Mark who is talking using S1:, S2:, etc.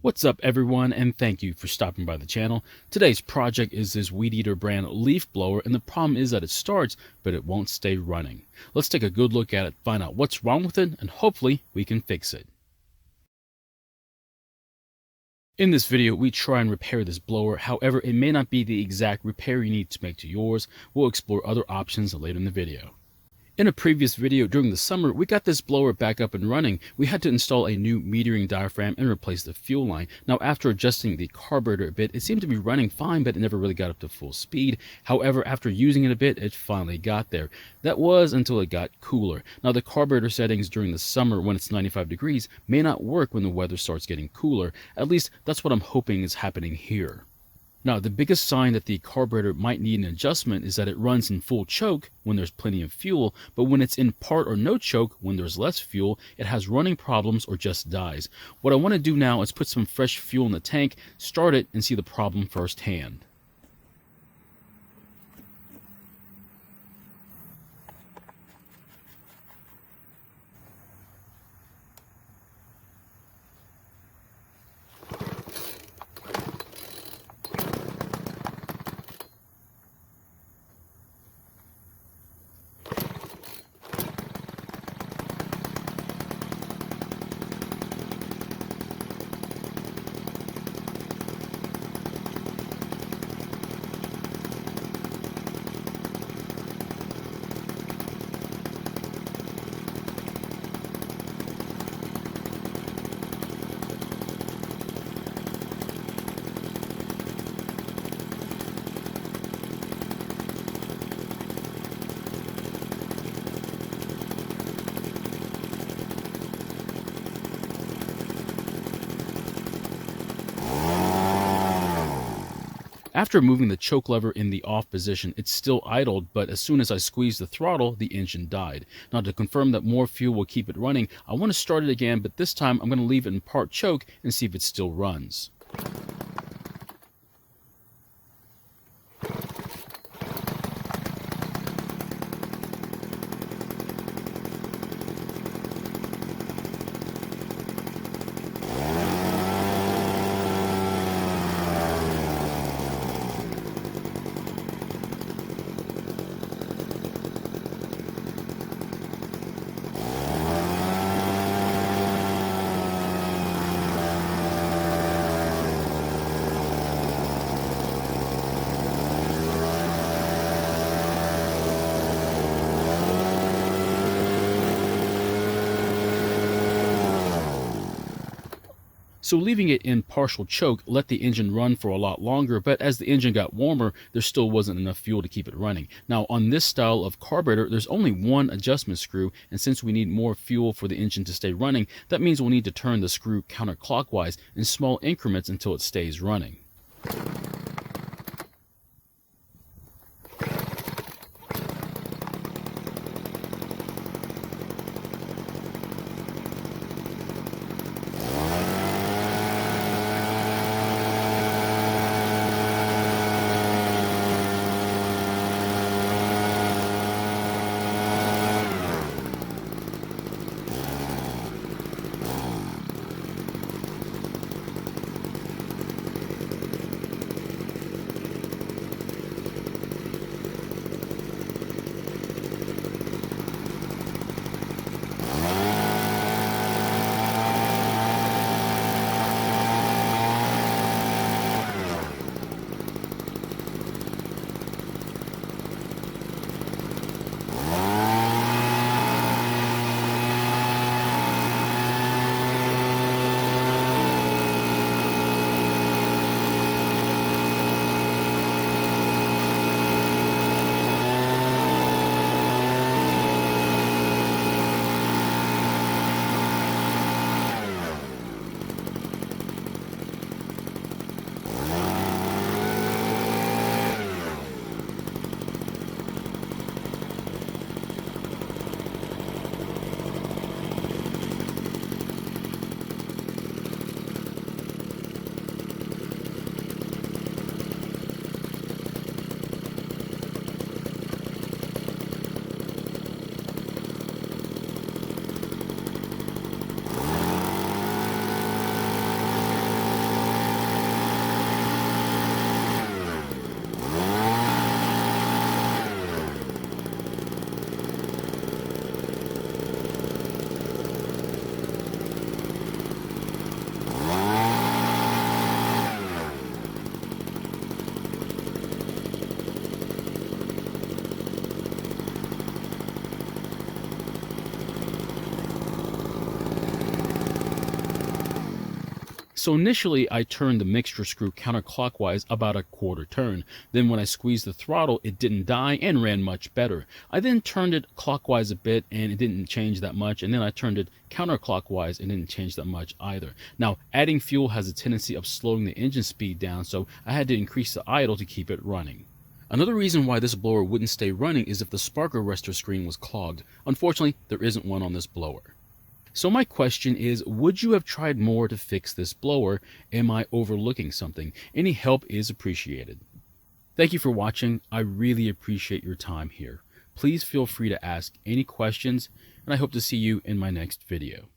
S1: What's up everyone, and thank you for stopping by the channel. Today's project is this Weed Eater brand leaf blower, and the problem is that it starts, but it won't stay running. Let's take a good look at it, find out what's wrong with it, and hopefully we can fix it. In this video, we try and repair this blower. However, it may not be the exact repair you need to make to yours. We'll explore other options later in the video. In a previous video during the summer, we got this blower back up and running. We had to install a new metering diaphragm and replace the fuel line. Now, after adjusting the carburetor a bit, it seemed to be running fine, but it never really got up to full speed. However, after using it a bit, it finally got there. That was until it got cooler. Now, the carburetor settings during the summer when it's 95 degrees may not work when the weather starts getting cooler. At least that's what I'm hoping is happening here. Now, the biggest sign that the carburetor might need an adjustment is that it runs in full choke when there's plenty of fuel, but when it's in part or no choke, when there's less fuel, it has running problems or just dies. What I want to do now is put some fresh fuel in the tank, start it, and see the problem firsthand. After moving the choke lever in the off position, it's still idled, but as soon as I squeezed the throttle, the engine died. Now, to confirm that more fuel will keep it running, I want to start it again, but this time I'm going to leave it in part choke and see if it still runs. So leaving it in partial choke let the engine run for a lot longer, but as the engine got warmer, there still wasn't enough fuel to keep it running. Now, on this style of carburetor, there's only one adjustment screw, and since we need more fuel for the engine to stay running, that means we'll need to turn the screw counterclockwise in small increments until it stays running. So initially I turned the mixture screw counterclockwise about a quarter turn. Then when I squeezed the throttle, it didn't die and ran much better. I then turned it clockwise a bit and it didn't change that much, and then I turned it counterclockwise and didn't change that much either. Now, adding fuel has a tendency of slowing the engine speed down, so I had to increase the idle to keep it running. Another reason why this blower wouldn't stay running is if the spark arrestor screen was clogged. Unfortunately, there isn't one on this blower. So my question is, would you have tried more to fix this blower? Am I overlooking something? Any help is appreciated. Thank you for watching. I really appreciate your time here. Please feel free to ask any questions, and I hope to see you in my next video.